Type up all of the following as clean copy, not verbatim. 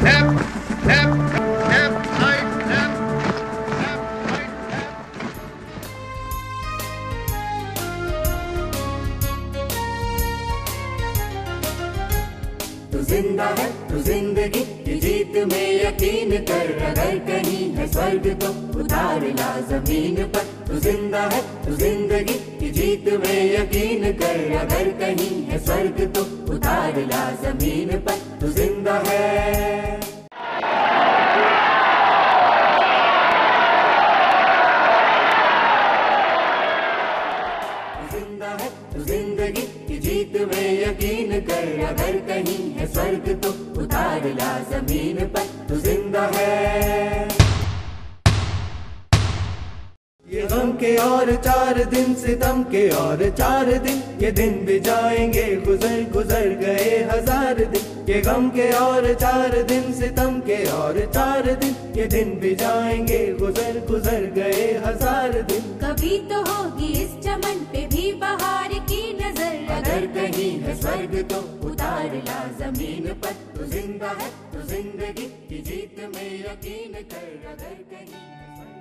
left, left, left, right, left, left, right, left. तू जिंदा है तू जिंदगी की जीत में यकीन कर, अगर कहीं है स्वर्ग तो उतार ला जमीन पर। तू जिंदा है तू जिंदगी की जीत में यकीन कर, अगर कहीं है स्वर्ग तो उतार ला जमीन पर। तू जिंदा है। तू जिंदगी की जीत में यकीन कर, अगर कहीं है स्वर्ग तो उतार ला जमीन पर। तू जिंदा है। ये गम के और 4 दिन, सितम के और 4 दिन, ये दिन भी जाएंगे गुजर गुजर गए 1000 दिन। ये गम के और 4 दिन, सितम के और 4 दिन, ये दिन भी जाएंगे गुजर गुजर गए 1000 दिन। कभी तो होगी इस चमन पे भी बहार की नजर, अगर कहीं है स्वर्ग तो उतार ला जमीन पर। तू जिंदा है तू जिंदगी की जीत में यकीन कर, अगर कहीं है स्वर्ग।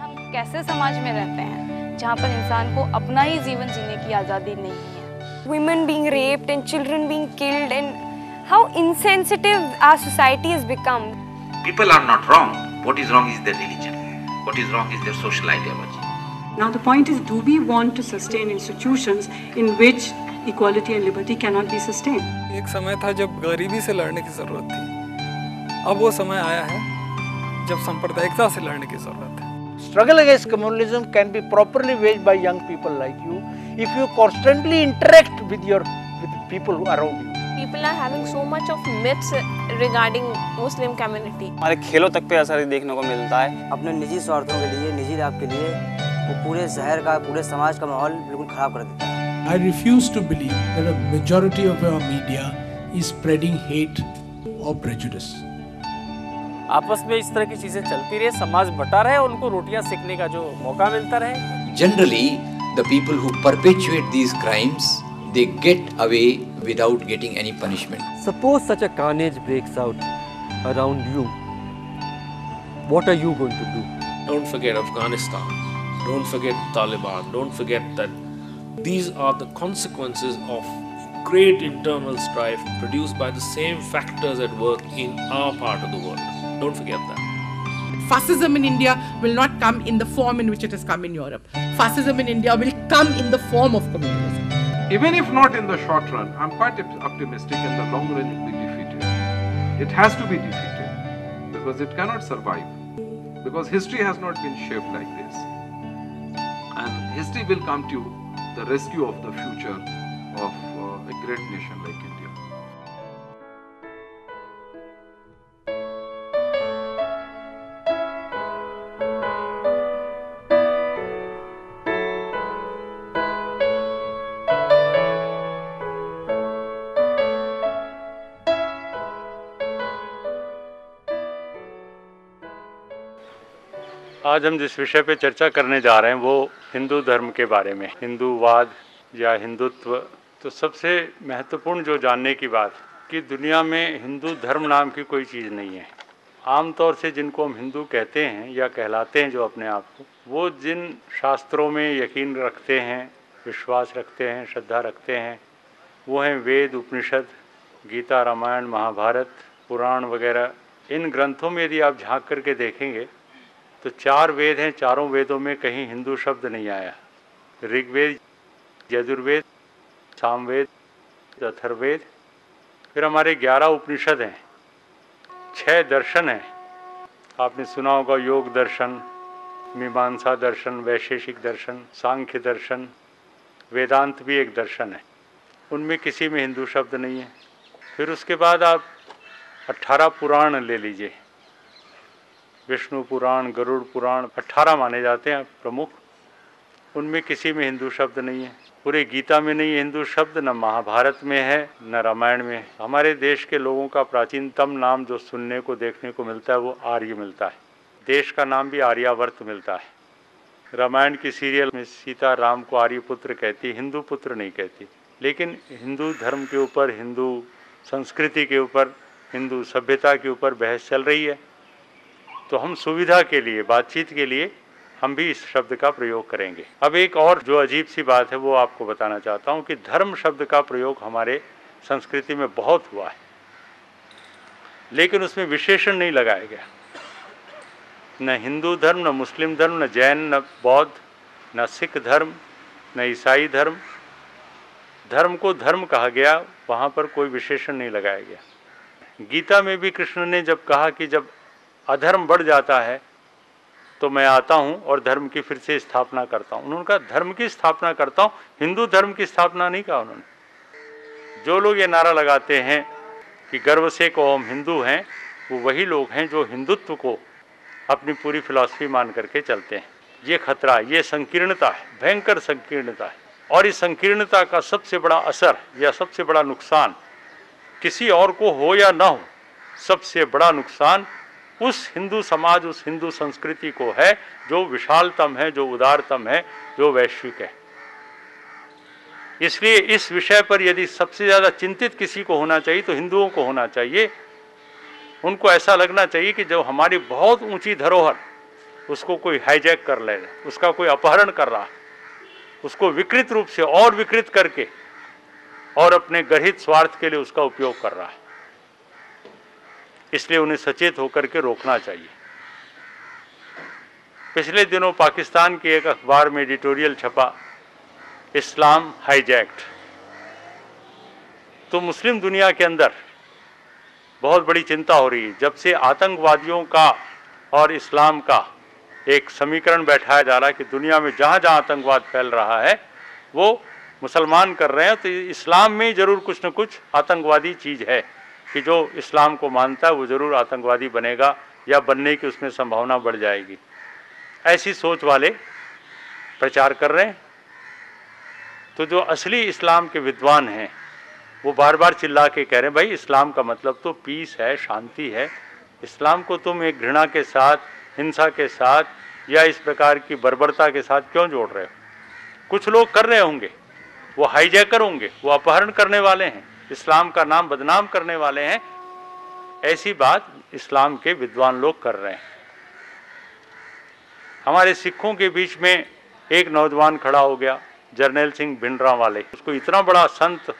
हम कैसे समाज में रहते हैं जहाँ पर इंसान को अपना ही जीवन जीने की आज़ादी नहीं है? Women being raped and children being killed, and how insensitive our society has become. People are not wrong. What is wrong is their religion. What is wrong is their social ideology. Now the point is, do we want to sustain institutions in which equality and liberty cannot be sustained? एक समय था जब गरीबी से लड़ने की जरूरत थी, अब वो समय आया है जब सांप्रदायिकता से लड़ने की जरूरत है। Struggle against communalism can be properly waged by young people like you if you constantly interact with people around you. People are having so much of myths regarding Muslim community. हमारे खेलों तक पे असर देखने को मिलता है। अपने निजी स्वार्थों के लिए, निजी लाभ के लिए वो पूरे शहर का, पूरे समाज का माहौल बिल्कुल खराब कर देता है। I refuse to believe that a majority of our media is spreading hate or prejudice. आपस में इस तरह की चीजें चलती रहे, समाज बटा रहे, उनको रोटियां सेकने का जो मौका मिलता रहे। Generally, the people who perpetuate these crimes, they get away without getting any punishment. Suppose such a carnage breaks out around you, what are you going to do? Don't forget Afghanistan, don't forget Taliban, don't forget that these are the consequences of great internal strife produced by the same factors at work in our part of the world. Don't forget that. Fascism in India will not come in the form in which it has come in Europe. Fascism in India will come in the form of communism. Even if not in the short run, I'm quite optimistic in the long run it will be defeated. It has to be defeated because it cannot survive. Because history has not been shaped like this. And history will come to the rescue of the future of a great nation like India. आज हम जिस विषय पे चर्चा करने जा रहे हैं वो हिंदू धर्म के बारे में, हिंदूवाद या हिंदुत्व। तो सबसे महत्वपूर्ण जो जानने की बात कि दुनिया में हिंदू धर्म नाम की कोई चीज़ नहीं है। आमतौर से जिनको हम हिंदू कहते हैं या कहलाते हैं जो अपने आप को, वो जिन शास्त्रों में यकीन रखते हैं, विश्वास रखते हैं, श्रद्धा रखते हैं, वो हैं वेद, उपनिषद, गीता, रामायण, महाभारत, पुराण वगैरह। इन ग्रंथों में यदि आप झांक करके देखेंगे तो 4 वेद हैं, चारों वेदों में कहीं हिंदू शब्द नहीं आया। ऋग्वेद, यजुर्वेद, सामवेद, अथर्ववेद, फिर हमारे 11 उपनिषद हैं, 6 दर्शन हैं। आपने सुना होगा योग दर्शन, मीमांसा दर्शन, वैशेषिक दर्शन, सांख्य दर्शन, वेदांत भी एक दर्शन है। उनमें किसी में हिंदू शब्द नहीं है। फिर उसके बाद आप 18 पुराण ले लीजिए, विष्णु पुराण, गरुड़ पुराण, 18 माने जाते हैं प्रमुख। उनमें किसी में हिंदू शब्द नहीं है। पूरे गीता में नहीं है हिंदू शब्द, न महाभारत में है, न रामायण में है। हमारे देश के लोगों का प्राचीनतम नाम जो सुनने को देखने को मिलता है वो आर्य मिलता है। देश का नाम भी आर्यावर्त मिलता है। रामायण की सीरियल में सीता राम को आर्यपुत्र कहती, हिंदू पुत्र नहीं कहती। लेकिन हिंदू धर्म के ऊपर, हिंदू संस्कृति के ऊपर, हिंदू सभ्यता के ऊपर बहस चल रही है, तो हम सुविधा के लिए, बातचीत के लिए हम भी इस शब्द का प्रयोग करेंगे। अब एक और जो अजीब सी बात है वो आपको बताना चाहता हूँ कि धर्म शब्द का प्रयोग हमारे संस्कृति में बहुत हुआ है, लेकिन उसमें विशेषण नहीं लगाया गया। न हिंदू धर्म, न मुस्लिम धर्म, न जैन, न बौद्ध, न सिख धर्म, न ईसाई धर्म। धर्म को धर्म कहा गया, वहाँ पर कोई विशेषण नहीं लगाया गया। गीता में भी कृष्ण ने जब कहा कि जब अधर्म बढ़ जाता है तो मैं आता हूँ और धर्म की फिर से स्थापना करता हूँ, उन्होंने कहा धर्म की स्थापना करता हूँ, हिंदू धर्म की स्थापना नहीं कहा उन्होंने। जो लोग ये नारा लगाते हैं कि गर्व से को हम हिंदू हैं, वो वही लोग हैं जो हिंदुत्व को अपनी पूरी फिलॉसफी मान करके चलते हैं। ये खतरा, ये संकीर्णता है, भयंकर संकीर्णता है, और इस संकीर्णता का सबसे बड़ा असर या सबसे बड़ा नुकसान किसी और को हो या ना हो, सबसे बड़ा नुकसान उस हिंदू समाज, उस हिंदू संस्कृति को है जो विशालतम है, जो उदारतम है, जो वैश्विक है। इसलिए इस विषय पर यदि सबसे ज़्यादा चिंतित किसी को होना चाहिए तो हिंदुओं को होना चाहिए। उनको ऐसा लगना चाहिए कि जो हमारी बहुत ऊंची धरोहर, उसको कोई हाईजैक कर ले, उसका कोई अपहरण कर रहा है, उसको विकृत रूप से और विकृत करके और अपने गर्हित स्वार्थ के लिए उसका उपयोग कर रहा है। इसलिए उन्हें सचेत होकर के रोकना चाहिए। पिछले दिनों पाकिस्तान के एक अखबार में एडिटोरियल छपा, इस्लाम हाईजैक्ड। तो मुस्लिम दुनिया के अंदर बहुत बड़ी चिंता हो रही है। जब से आतंकवादियों का और इस्लाम का एक समीकरण बैठाया जा रहा है कि दुनिया में जहाँ जहाँ आतंकवाद फैल रहा है वो मुसलमान कर रहे हैं, तो इस्लाम में ज़रूर कुछ न कुछ आतंकवादी चीज़ है कि जो इस्लाम को मानता है वो ज़रूर आतंकवादी बनेगा या बनने की उसमें संभावना बढ़ जाएगी। ऐसी सोच वाले प्रचार कर रहे हैं। तो जो असली इस्लाम के विद्वान हैं वो बार बार चिल्ला के कह रहे हैं, भाई इस्लाम का मतलब तो पीस है, शांति है। इस्लाम को तुम एक घृणा के साथ, हिंसा के साथ या इस प्रकार की बर्बरता के साथ क्यों जोड़ रहे हो? कुछ लोग कर रहे होंगे, वो हाईजैकर होंगे, वो अपहरण करने वाले हैं, इस्लाम का नाम बदनाम करने वाले हैं। ऐसी बात इस्लाम के विद्वान लोग कर रहे हैं। हमारे सिखों के बीच में एक नौजवान खड़ा हो गया, जर्नैल सिंह भिंडरांवाले। उसको इतना बड़ा संत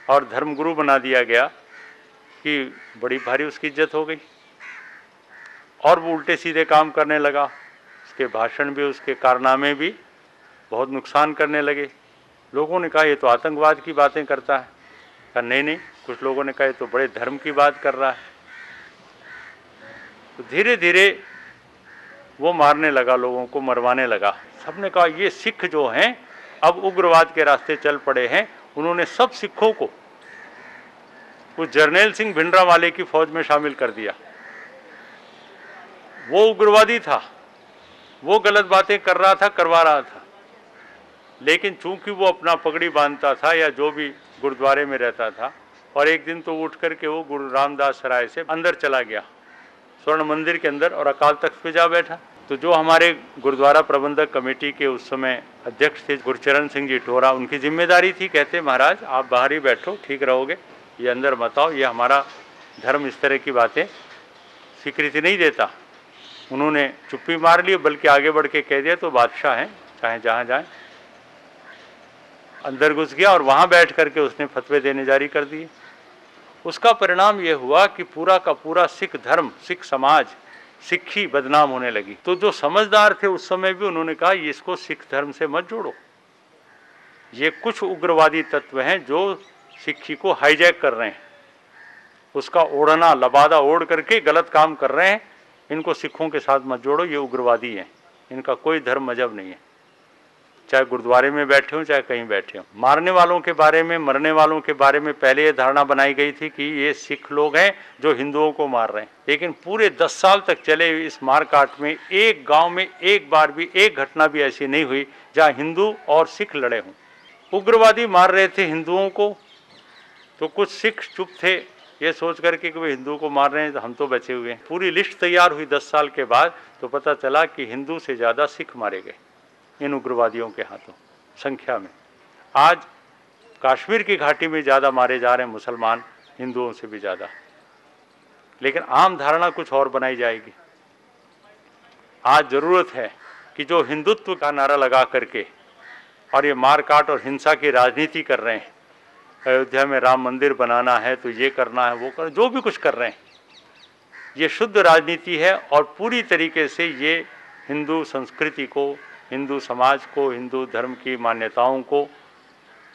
और धर्मगुरु बना दिया गया कि बड़ी भारी उसकी इज्जत हो गई, और वो उल्टे सीधे काम करने लगा। उसके भाषण भी, उसके कारनामे भी बहुत नुकसान करने लगे। लोगों ने कहा ये तो आतंकवाद की बातें करता है। कहा नहीं नहीं, कुछ लोगों ने कहा ये तो बड़े धर्म की बात कर रहा है। तो धीरे धीरे वो मारने लगा, लोगों को मरवाने लगा। सबने कहा ये सिख जो हैं अब उग्रवाद के रास्ते चल पड़े हैं। उन्होंने सब सिखों को उस जर्नैल सिंह भिंडरांवाले की फौज में शामिल कर दिया। वो उग्रवादी था, वो गलत बातें कर रहा था, करवा रहा था, लेकिन चूंकि वो अपना पगड़ी बांधता था या जो भी गुरुद्वारे में रहता था, और एक दिन तो उठ करके वो गुरु रामदास सराय से अंदर चला गया, स्वर्ण मंदिर के अंदर, और अकाल तख्त पे जा बैठा। तो जो हमारे गुरुद्वारा प्रबंधक कमेटी के उस समय अध्यक्ष थे गुरचरण सिंह जी टोरा, उनकी जिम्मेदारी थी, कहते महाराज आप बाहर ही बैठो, ठीक रहोगे, ये अंदर मत आओ, ये हमारा धर्म इस तरह की बातें स्वीकृति नहीं देता। उन्होंने चुप्पी मार ली, बल्कि आगे बढ़ के कह दिया तो बादशाह हैं, चाहे जहाँ जाएं। अंदर घुस गया और वहाँ बैठ करके उसने फतवे देने जारी कर दिए। उसका परिणाम ये हुआ कि पूरा का पूरा सिख धर्म, सिख समाज, सिक्खी बदनाम होने लगी। तो जो समझदार थे उस समय भी उन्होंने कहा इसको सिख धर्म से मत जोड़ो, ये कुछ उग्रवादी तत्व हैं जो सिक्खी को हाईजैक कर रहे हैं, उसका ओढ़ना लबादा ओढ़ करके गलत काम कर रहे हैं, इनको सिखों के साथ मत जोड़ो, ये उग्रवादी हैं, इनका कोई धर्म मजहब नहीं है, चाहे गुरुद्वारे में बैठे हों चाहे कहीं बैठे हों। मारने वालों के बारे में, मरने वालों के बारे में पहले ये धारणा बनाई गई थी कि ये सिख लोग हैं जो हिंदुओं को मार रहे हैं, लेकिन पूरे 10 साल तक चले इस मारकाट में एक गांव में एक बार भी, एक घटना भी ऐसी नहीं हुई जहां हिंदू और सिख लड़े हों। उग्रवादी मार रहे थे हिंदुओं को, तो कुछ सिख चुप थे ये सोच करके कि वे हिंदू को मार रहे हैं तो हम तो बचे हुए हैं। पूरी लिस्ट तैयार हुई 10 साल के बाद, तो पता चला कि हिंदू से ज़्यादा सिख मारे गए इन उग्रवादियों के हाथों संख्या में। आज कश्मीर की घाटी में ज़्यादा मारे जा रहे हैं मुसलमान हिंदुओं से भी ज़्यादा, लेकिन आम धारणा कुछ और बनाई जाएगी। आज ज़रूरत है कि जो हिंदुत्व का नारा लगा करके और ये मारकाट और हिंसा की राजनीति कर रहे हैं, अयोध्या में राम मंदिर बनाना है तो ये करना है वो करना, जो भी कुछ कर रहे हैं, ये शुद्ध राजनीति है और पूरी तरीके से ये हिंदू संस्कृति को, हिंदू समाज को, हिंदू धर्म की मान्यताओं को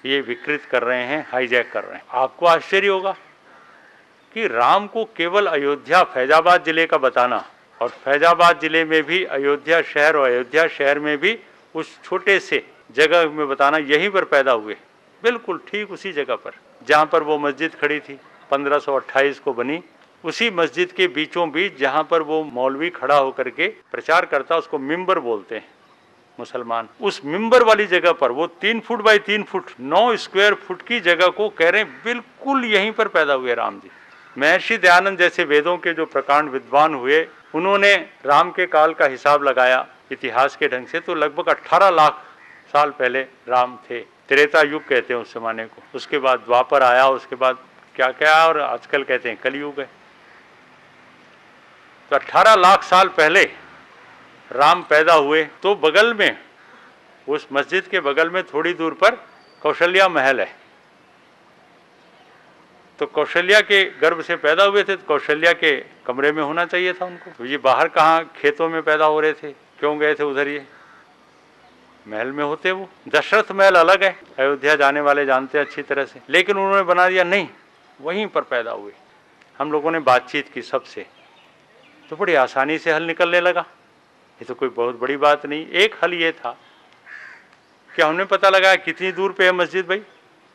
ये विकृत कर रहे हैं, हाईजैक कर रहे हैं। आपको आश्चर्य होगा कि राम को केवल अयोध्या फैजाबाद जिले का बताना और फैजाबाद जिले में भी अयोध्या शहर और अयोध्या शहर में भी उस छोटे से जगह में बताना, यहीं पर पैदा हुए, बिल्कुल ठीक उसी जगह पर जहाँ पर वो मस्जिद खड़ी थी 1528 को बनी, उसी मस्जिद के बीचों बीच जहाँ पर वो मौलवी खड़ा होकर के प्रचार करता, उसको मिंबर बोलते हैं मुसलमान, उस मिंबर वाली जगह पर वो 3 foot by 3 foot 9 square foot की जगह को कह रहे हैं बिल्कुल यहीं पर पैदा हुए राम जी। महर्षि दयानंद जैसे वेदों के जो प्रकांड विद्वान हुए, उन्होंने राम के काल का हिसाब लगाया इतिहास के ढंग से, तो लगभग 18 लाख साल पहले राम थे। त्रेता युग कहते हैं उस जमाने को, उसके बाद द्वापर आया, उसके बाद क्या क्या, और आजकल कहते हैं कलयुग है। तो 18 लाख साल पहले राम पैदा हुए, तो बगल में उस मस्जिद के बगल में थोड़ी दूर पर कौशल्या महल है, तो कौशल्या के गर्भ से पैदा हुए थे, तो कौशल्या के कमरे में होना चाहिए था उनको। तो ये बाहर कहाँ खेतों में पैदा हो रहे थे, क्यों गए थे उधर, ये महल में होते। वो दशरथ महल अलग है, अयोध्या जाने वाले जानते हैं अच्छी तरह से, लेकिन उन्होंने बना दिया नहीं, वहीं पर पैदा हुए। हम लोगों ने बातचीत की सबसे, तो बड़ी आसानी से हल निकलने लगा, ये तो कोई बहुत बड़ी बात नहीं। एक हल ये था कि हमने पता लगाया कितनी दूर पे है मस्जिद भाई,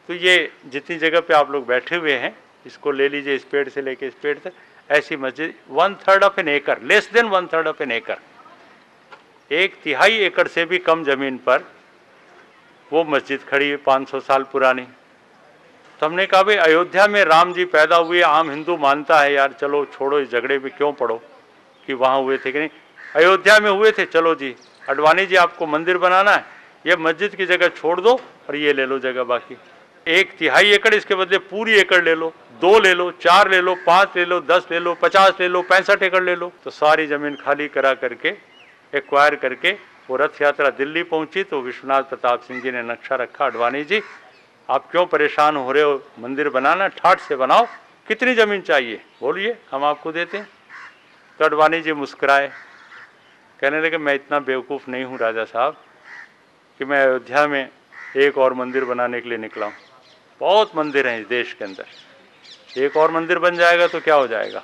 तो ये जितनी जगह पे आप लोग बैठे हुए हैं इसको ले लीजिए, इस पेड़ से लेके इस पेड़ तक, ऐसी मस्जिद 1/3 ऑफ एन एकड़, लेस देन 1/3 ऑफ एन एकड़, 1/3 एकड़ से भी कम जमीन पर वो मस्जिद खड़ी है 500 साल पुरानी। तो हमने कहा भाई अयोध्या में राम जी पैदा हुए, आम हिंदू मानता है यार, चलो छोड़ो इस झगड़े में क्यों पड़ो कि वहाँ हुए थे कि नहीं, अयोध्या में हुए थे, चलो जी अडवाणी जी आपको मंदिर बनाना है, ये मस्जिद की जगह छोड़ दो और ये ले लो जगह बाकी, 1/3 एकड़ इसके बदले पूरी एकड़ ले लो, 2 ले लो, 4 ले लो, 5 ले लो, 10 ले लो, 50 ले लो, 65 एकड़ ले लो। तो सारी जमीन खाली करा करके एक्वायर करके वो रथ यात्रा दिल्ली पहुंची, तो विश्वनाथ प्रताप सिंह जी ने नक्शा रखा, अडवाणी जी आप क्यों परेशान हो रहे हो, मंदिर बनाना ठाट से बनाओ, कितनी ज़मीन चाहिए बोलिए हम आपको देते हैं। तो अडवाणी जी मुस्कुराए, कहने लगे मैं इतना बेवकूफ़ नहीं हूँ राजा साहब कि मैं अयोध्या में एक और मंदिर बनाने के लिए निकला हूँ, बहुत मंदिर हैं इस देश के अंदर, एक और मंदिर बन जाएगा तो क्या हो जाएगा।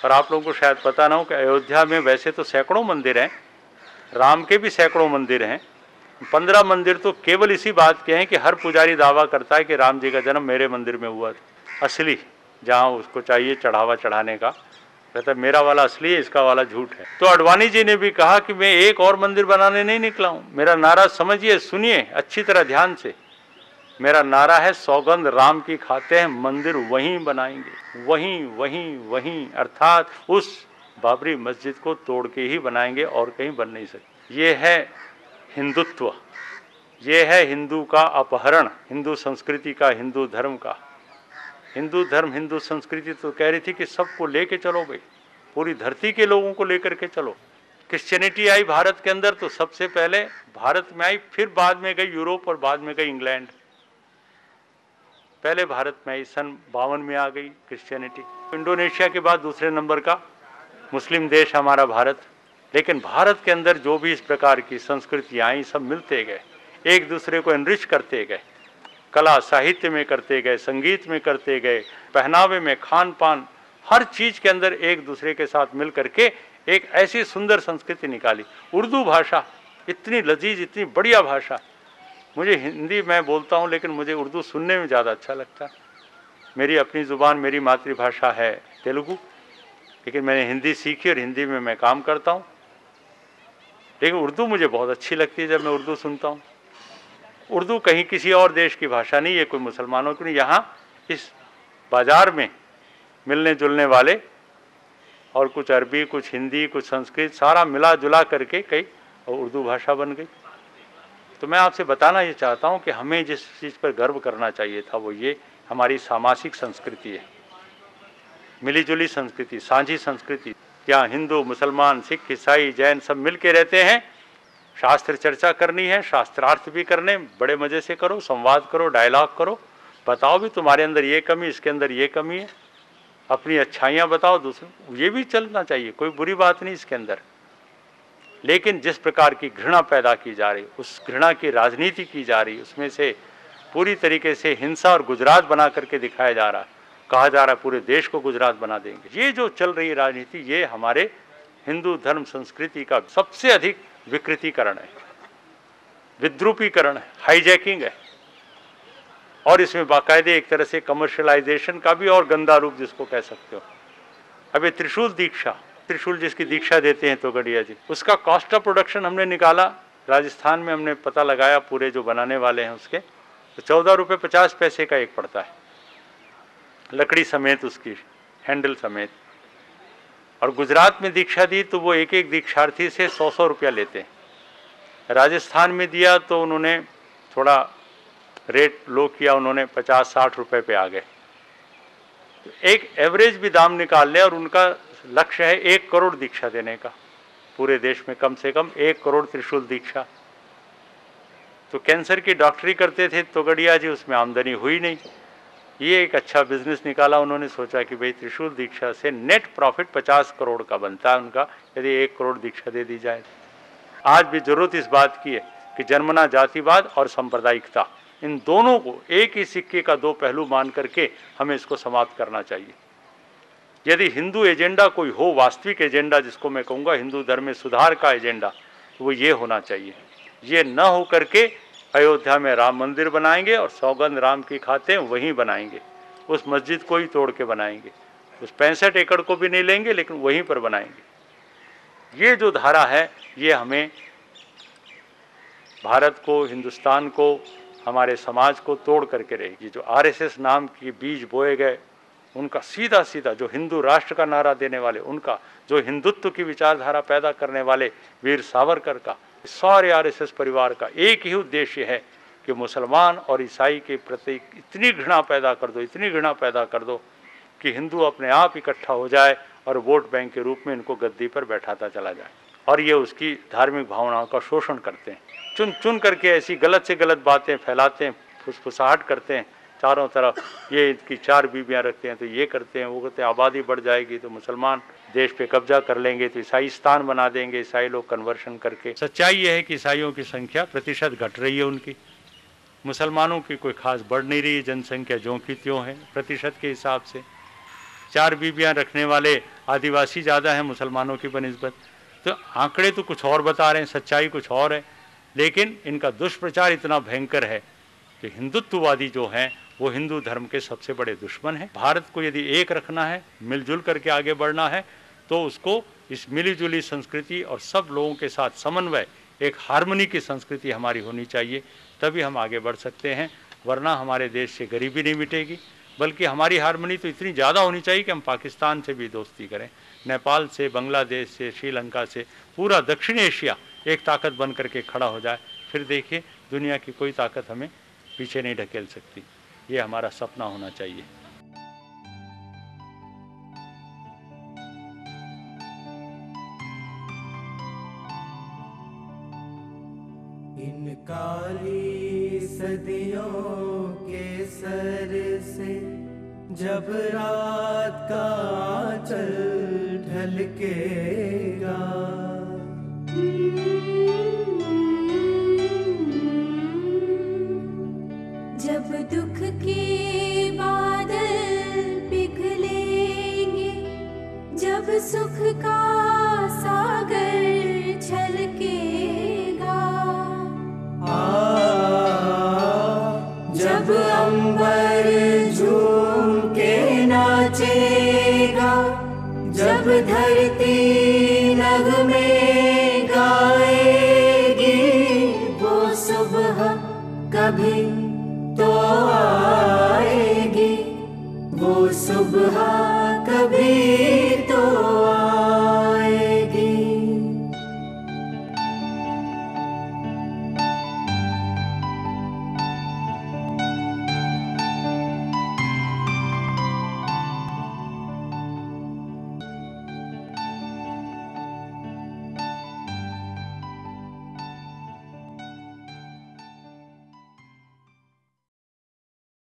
और आप लोगों को शायद पता ना हो कि अयोध्या में वैसे तो सैकड़ों मंदिर हैं, राम के भी सैकड़ों मंदिर हैं, 15 मंदिर तो केवल इसी बात के हैं कि हर पुजारी दावा करता है कि राम जी का जन्म मेरे मंदिर में हुआ था, असली जहाँ उसको चाहिए चढ़ावा चढ़ाने का, कहता है मेरा वाला असली है, इसका वाला झूठ है। तो अडवाणी जी ने भी कहा कि मैं एक और मंदिर बनाने नहीं निकला हूँ, मेरा नारा समझिए, सुनिए अच्छी तरह ध्यान से, मेरा नारा है सौगंध राम की खाते हैं मंदिर वहीं बनाएंगे, वहीं वहीं वहीं, अर्थात उस बाबरी मस्जिद को तोड़ के ही बनाएंगे और कहीं बन नहीं सकते। ये है हिंदुत्व, ये है हिंदू का अपहरण, हिंदू संस्कृति का, हिंदू धर्म का। हिंदू धर्म हिंदू संस्कृति तो कह रही थी कि सबको लेके चलो भाई, पूरी धरती के लोगों को लेकर के चलो। क्रिश्चियनिटी आई भारत के अंदर तो सबसे पहले भारत में आई, फिर बाद में गई यूरोप और बाद में गई इंग्लैंड, पहले भारत में आई, सन 52 में आ गई क्रिश्चियनिटी। इंडोनेशिया के बाद दूसरे नंबर का मुस्लिम देश हमारा भारत। लेकिन भारत के अंदर जो भी इस प्रकार की संस्कृतियाँ आई सब मिलते गए, एक दूसरे को एनरिच करते गए, कला साहित्य में करते गए, संगीत में करते गए, पहनावे में, खान पान, हर चीज़ के अंदर एक दूसरे के साथ मिल करके एक ऐसी सुंदर संस्कृति निकाली। उर्दू भाषा इतनी लजीज, इतनी बढ़िया भाषा, मुझे हिंदी मैं बोलता हूँ लेकिन मुझे उर्दू सुनने में ज़्यादा अच्छा लगता है। मेरी अपनी ज़ुबान, मेरी मातृभाषा है तेलुगु, लेकिन मैंने हिंदी सीखी और हिंदी में मैं काम करता हूँ, लेकिन उर्दू मुझे बहुत अच्छी लगती है जब मैं उर्दू सुनता हूँ। उर्दू कहीं किसी और देश की भाषा नहीं है, कोई मुसलमानों की नहीं, यहाँ इस बाज़ार में मिलने जुलने वाले और कुछ अरबी, कुछ हिंदी, कुछ संस्कृत, सारा मिला जुला करके कई और उर्दू भाषा बन गई। तो मैं आपसे बताना ये चाहता हूँ कि हमें जिस चीज़ पर गर्व करना चाहिए था वो ये हमारी सामाजिक संस्कृति है, मिलीजुली संस्कृति, साझी संस्कृति। यहाँ हिंदू, मुसलमान, सिख, ईसाई, जैन सब मिल के रहते हैं। शास्त्र चर्चा करनी है, शास्त्रार्थ भी करने, बड़े मज़े से करो, संवाद करो, डायलॉग करो, बताओ भी तुम्हारे अंदर ये कमी, इसके अंदर ये कमी है, अपनी अच्छाइयाँ बताओ दूसरे, ये भी चलना चाहिए, कोई बुरी बात नहीं इसके अंदर। लेकिन जिस प्रकार की घृणा पैदा की जा रही, उस घृणा की राजनीति की जा रही, उसमें से पूरी तरीके से हिंसा और गुजरात बना करके दिखाया जा रहा है, कहा जा रहा है पूरे देश को गुजरात बना देंगे। ये जो चल रही राजनीति ये हमारे हिंदू धर्म संस्कृति का सबसे अधिक विकृतीकरण है, विद्रूपीकरण है, हाईजैकिंग है, और इसमें बाकायदे एक तरह से कमर्शलाइजेशन का भी और गंदा रूप जिसको कह सकते हो। अभी त्रिशूल दीक्षा, त्रिशूल जिसकी दीक्षा देते हैं तोगड़िया जी, उसका कॉस्ट ऑफ प्रोडक्शन हमने निकाला, राजस्थान में हमने पता लगाया पूरे जो बनाने वाले हैं उसके, तो 14 रुपये 50 पैसे का एक पड़ता है, लकड़ी समेत, उसकी हैंडल समेत। और गुजरात में दीक्षा दी तो वो एक एक दीक्षार्थी से 100-100 रुपया लेते हैं। राजस्थान में दिया तो उन्होंने थोड़ा रेट लो किया, उन्होंने 50-60 रुपये पे आ गए। तो एक एवरेज भी दाम निकाल लें और उनका लक्ष्य है 1 करोड़ दीक्षा देने का, पूरे देश में कम से कम 1 करोड़ त्रिशूल दीक्षा। तो कैंसर की डॉक्टरी करते थे तोगड़िया जी, उसमें आमदनी हुई नहीं। ये एक अच्छा बिजनेस निकाला, उन्होंने सोचा कि भाई त्रिशूल दीक्षा से नेट प्रॉफिट 50 करोड़ का बनता है उनका, यदि 1 करोड़ दीक्षा दे दी जाए। आज भी जरूरत इस बात की है कि जन्मना जातिवाद और सांप्रदायिकता, इन दोनों को एक ही सिक्के का 2 पहलू मान करके हमें इसको समाप्त करना चाहिए। यदि हिंदू एजेंडा कोई हो, वास्तविक एजेंडा जिसको मैं कहूँगा हिंदू धर्म में सुधार का एजेंडा, तो वो ये होना चाहिए। ये न हो करके अयोध्या में राम मंदिर बनाएंगे और सौगंध राम की खाते हैं वहीं बनाएंगे, उस मस्जिद को ही तोड़ के बनाएंगे, उस 65 एकड़ को भी नहीं लेंगे लेकिन वहीं पर बनाएंगे। ये जो धारा है ये हमें भारत को, हिंदुस्तान को, हमारे समाज को तोड़ करके रहेगी। जो आरएसएस नाम के बीज बोए गए उनका सीधा सीधा, जो हिंदू राष्ट्र का नारा देने वाले उनका, जो हिंदुत्व की विचारधारा पैदा करने वाले वीर सावरकर का, सारे आरएसएस परिवार का एक ही उद्देश्य है कि मुसलमान और ईसाई के प्रति इतनी घृणा पैदा कर दो, इतनी घृणा पैदा कर दो कि हिंदू अपने आप इकट्ठा हो जाए और वोट बैंक के रूप में इनको गद्दी पर बैठाता चला जाए। और ये उसकी धार्मिक भावनाओं का शोषण करते हैं, चुन चुन करके ऐसी गलत से गलत बातें फैलाते हैं, फुसफुसाहट करते हैं चारों तरफ। ये इनकी 4 बीवियाँ रखते हैं तो ये करते हैं, वो करते हैं, आबादी बढ़ जाएगी तो मुसलमान देश पे कब्जा कर लेंगे तो ईसाईस्तान बना देंगे, ईसाई लोग कन्वर्शन करके। सच्चाई ये है कि ईसाइयों की संख्या प्रतिशत घट रही है उनकी, मुसलमानों की कोई खास बढ़ नहीं रही है, जनसंख्या ज्यों की त्यों है प्रतिशत के हिसाब से। 4 बीवियाँ रखने वाले आदिवासी ज़्यादा हैं मुसलमानों की बनिस्बत। तो आंकड़े तो कुछ और बता रहे हैं, सच्चाई कुछ और है, लेकिन इनका दुष्प्रचार इतना भयंकर है कि हिंदुत्ववादी जो हैं वो हिंदू धर्म के सबसे बड़े दुश्मन हैं। भारत को यदि एक रखना है, मिलजुल करके आगे बढ़ना है, तो उसको इस मिलीजुली संस्कृति और सब लोगों के साथ समन्वय, एक हार्मनी की संस्कृति हमारी होनी चाहिए, तभी हम आगे बढ़ सकते हैं। वरना हमारे देश से गरीबी नहीं मिटेगी, बल्कि हमारी हार्मनी तो इतनी ज़्यादा होनी चाहिए कि हम पाकिस्तान से भी दोस्ती करें, नेपाल से, बांग्लादेश से, श्रीलंका से, पूरा दक्षिण एशिया एक ताकत बन करके खड़ा हो जाए। फिर देखिए दुनिया की कोई ताकत हमें पीछे नहीं ढकेल सकती। ये हमारा सपना होना चाहिए। इन काली सदियों के सर से जब रात का आंचल ढलकेगा, जब दुख के बादल पिघलेंगे, जब सुख का सागर छलकेगा, जब अंबर झूम के नाचेगा, जब धरती नगमे गाएगी, वो सुबह कभी तो आएगी, वो सुबह